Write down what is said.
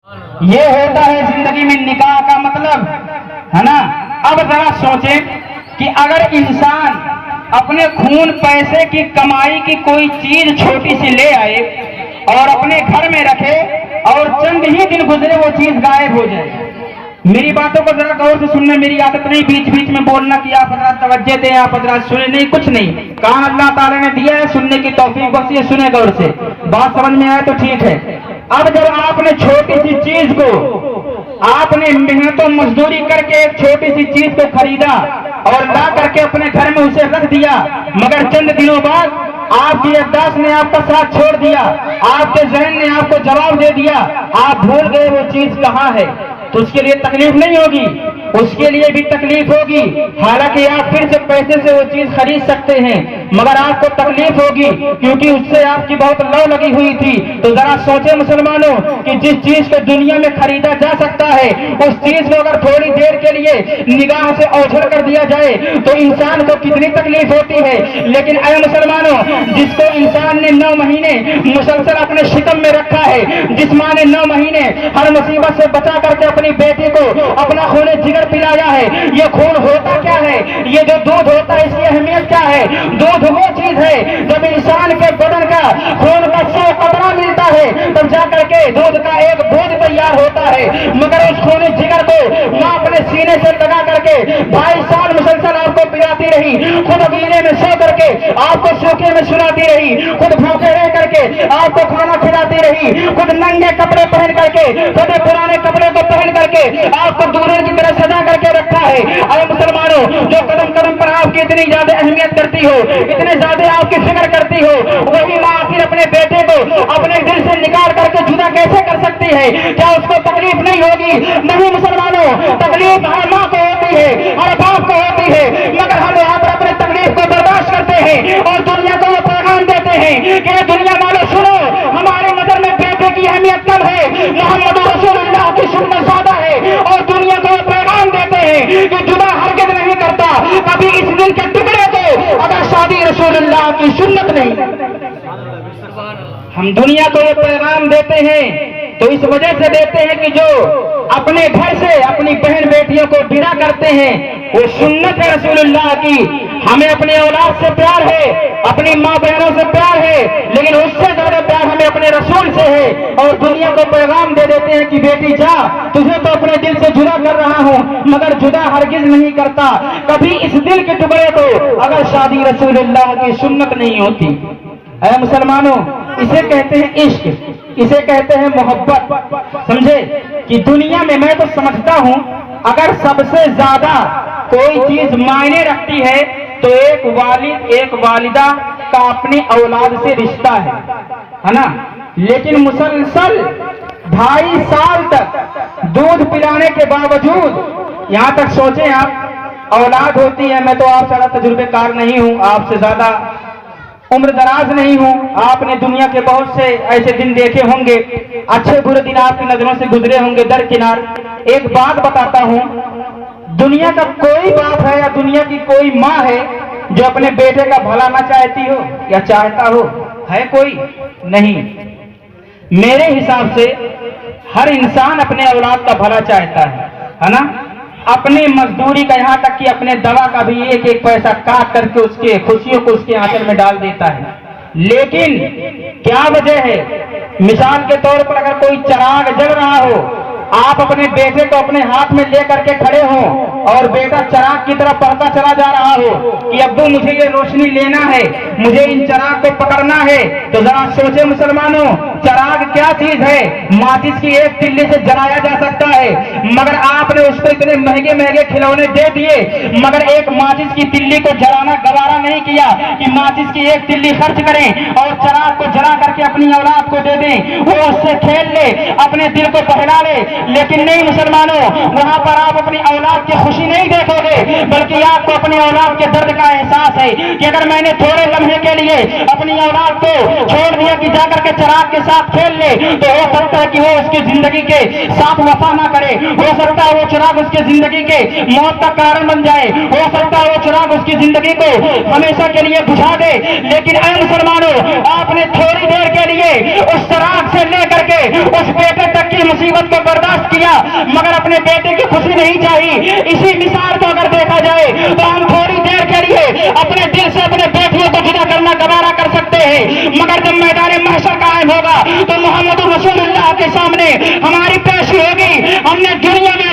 یہ ہوتا ہے زندگی میں نکاح کا مطلب، ہے نا۔ اب ذرا سوچیں کہ اگر انسان اپنے خون پیسے کی کمائی کی کوئی چیز چھوٹی سی لے آئے اور اپنے گھر میں رکھے اور چند ہی دن گزرے وہ چیز غائب ہو جائے۔ میری باتوں کو ذرا غور سے سننا، میری عادت نہیں بیچ بیچ میں بولنا کہ آپ حضرات توجہ دیں، آپ حضرات سنیں، نہیں، کچھ نہیں۔ کان اللہ تعالیٰ نے دیا ہے، سننے کی توفیق بخشی ہے، سنیں غور سے، بات سمجھ میں آئے تو ٹھیک ہے۔ اب جب آپ نے چھوٹی سی چیز کو، آپ نے محنت و مزدوری کر کے ایک چھوٹی سی چیز کو خریدا اور لا کر کے اپنے گھر میں اسے رکھ دیا، مگر چند دنوں بعد آپ کی یادداشت نے آپ کا ساتھ چھوڑ دیا، آپ کے ذہن نے آپ کو جواب دے دیا، آپ بھول گئے وہ چیز کہاں ہے، تو اس کے لیے تکلیف نہیں ہوگی؟ اس کے لیے بھی تکلیف ہوگی، حالانکہ آپ پھر سے پیسے سے وہ چیز خرید سکتے ہیں، مگر آپ کو تکلیف ہوگی کیونکہ اس سے آپ کی بہت لو لگی ہوئی تھی۔ تو ذرا سوچیں مسلمانوں کہ جس چیز کو دنیا میں خریدا جا سکتا ہے، اس چیز کو اگر تھوڑی دیر کے لیے نگاہ سے اوجھل کر دیا جائے تو انسان کو کتنی تکلیف ہوتی ہے۔ لیکن اے مسلمانوں، جس کو انسان نے 9 مہینے مسلسل اپنے شکم میں رکھا ہے، جس ماں نے 9 مہینے ہر مصیبت سے بچا کر کے اپنی بیٹی کو اپنا خون جگر پلایا ہے، یہ خون ہوتا کیا ہے، یہ جو دودھ ہوتا ہے اس کی اہمیت کیا ہے؟ دودھ وہ چیز ہے جب انسان کے بدن کا خون کا 100 قطرہ ملتا ہے تب جا کر کے دودھ کا ایک بوجھ تیار ہوتا ہے، مگر اس خون جگر کو ماں اپنے سینے سے لگا کر کے 22 سال مسلسل آپ کو پلاتی رہی، خود اگینے میں سو کر کے آپ کو سوکھے میں سلاتی رہی، خود بھوکے رہ کر کے آپ کو کھانا کھلاتی رہی، خود ننگے کپڑے پہن کر کے، خود پرانے کپڑے کو پہن کر کے آپ کو دورے کی طرح سجا کر کے رکھا ہے۔ اے مسلمانوں، جو قدم قدم پر آپ کی اتنی زیادہ اہمیت کرتی ہو، اتنے زیادہ آپ کی فکر کرتی ہو، وہی ماں آخر اپنے بیٹے کو اپنے دل سے نکال کر کے جدا کیسے کر سکتی ہے؟ کیا اس کو تکلیف نہیں ہوگی؟ نہیں مسلمانوں، تکلیف ہر ماں کو ہوتی ہے، ہر باپ کو ہوتی ہے، مگر ہم یہاں پر اپنے تکلیف کو برداشت کرتے ہیں اور دنیا کو وہ پیغام دیتے ہیں کہ دنیا والوں سنو، ہماری نظر میں بیٹے کی اہمیت کم ہے، محمد رسول اللہ کی سنت زیادہ ہے، اور دنیا کو پیغام دیتے ہیں کہ جدا ہرگز نہیں کرتا کبھی اس دل کے ٹکڑے کو اگر شادی رسول اللہ کی سنت نہیں۔ ہم دنیا کو یہ پیغام دیتے ہیں تو اس وجہ سے دیتے ہیں کہ جو اپنے گھر سے اپنی بہن بیٹیوں کو ڈرا کرتے ہیں وہ سنت ہے رسول اللہ کی۔ ہمیں اپنے اولاد سے پیار ہے، اپنی ماں بہنوں سے پیار ہے، لیکن اس سے زیادہ پیار ہمیں اپنے رسول سے ہے، اور دنیا کو پیغام دے دیتے ہیں کہ بیٹی جا، تجھے تو اپنے دل سے جدا کر رہا ہوں مگر جدا ہرگز نہیں کرتا کبھی اس دل کے ٹکڑے کو اگر شادی رسول اللہ کی سنت نہیں ہوتی۔ اے مسلمانوں، اسے کہتے ہیں عشق، اسے کہتے ہیں محبت، سمجھے؟ کہ دنیا میں تو سمجھتا ہوں اگر سب سے زیادہ کوئی چیز معنی رکھتی ہے تو ایک والد ایک والدہ کا اپنی اولاد سے رشتہ ہے نا، لیکن مسلسل 2.5 سال تک دودھ پلانے کے باوجود، یہاں تک سوچیں آپ، اولاد ہوتی ہے، میں تو آپ سے زیادہ تجربے کار نہیں ہوں، آپ سے زیادہ عمر دراز نہیں ہوں، آپ نے دنیا کے بہت سے ایسے دن دیکھے ہوں گے، اچھے برے دن آپ کی نظروں سے گزرے ہوں گے درکنار۔ ایک بات بتاتا ہوں، دنیا کا کوئی باپ ہے یا دنیا کی کوئی ماں ہے جو اپنے بیٹے کا بھلا نہ چاہتی ہو یا چاہتا ہو؟ ہے کوئی؟ نہیں۔ میرے حساب سے ہر انسان اپنے اولاد کا بھلا چاہتا ہے نا، اپنی مزدوری کا، یہاں تک کہ اپنے دوا کا بھی ایک ایک پیسہ کاٹ کر کے اس کے خوشیوں کو اس کے آنچل میں ڈال دیتا ہے، لیکن کیا وجہ ہے؟ مثال کے طور پر اگر کوئی چراغ جل رہا ہو، آپ اپنے بیٹے کو اپنے ہاتھ میں لے کر کے کھڑے ہوں اور بیٹا چراغ کی طرف بڑھتا چلا جا رہا ہو کہ ابو مجھے یہ روشنی لینا ہے، مجھے ان چراغ کو پکڑنا ہے، تو ذرا سوچے مسلمانوں، چراغ کیا چیز ہے؟ ماچس کی ایک تلی سے جلایا جا سکتا ہے، مگر آپ نے اس کو اتنے مہنگے مہنگے کھلونے دے دیے مگر ایک ماچس کی تلی کو جلانا گوارا نہیں کیا کہ ماچس کی ایک تلی خرچ کریں اور چراغ کو جلا کر کے اپنی اولاد کو دے دیں، وہ اس سے کھیل لے، اپنے دل کو بہلا لے۔ لیکن نہیں مسلمانوں، وہاں پر آپ اپنی اولاد کی خوشی نہیں دیکھو گے، بلکہ آپ کو اپنی اولاد کے درد کا احساس ہے کہ اگر میں نے تھوڑے لمحے کے لیے اپنی اولاد کو چھوڑ دیا کہ جا کر کے چراغ کے ساتھ کھیل لے، تو ہو سکتا ہے کہ وہ اس کی زندگی کے ساتھ وفا نہ کرے، ہو سکتا ہے وہ وہ چراغ اس کی زندگی کے موت کا کارن بن جائے، ہو سکتا ہے وہ چراغ اس کی زندگی کو ہمیشہ کے لیے بجھا دے۔ لیکن اے مسلمانوں، آپ نے تھوڑی دیر کے لیے اس چراغ سے لے کر کے اس بیٹے تک کی مصیبت کو برداشت کیا، مگر اپنے بیٹے کی خوشی نہیں چاہی۔ اسی مثال کو اگر دیکھا جائے تو ہم تھوڑی دیر کے لیے اپنے دل سے اپنے بیٹیوں کو جدا کرنا گوارا کر سکتے ہیں، مگر جب میدان محشر قائم ہوگا تو محمد رسول اللہ کے سامنے ہماری پیشی ہوگی۔ ہم نے دنیا میں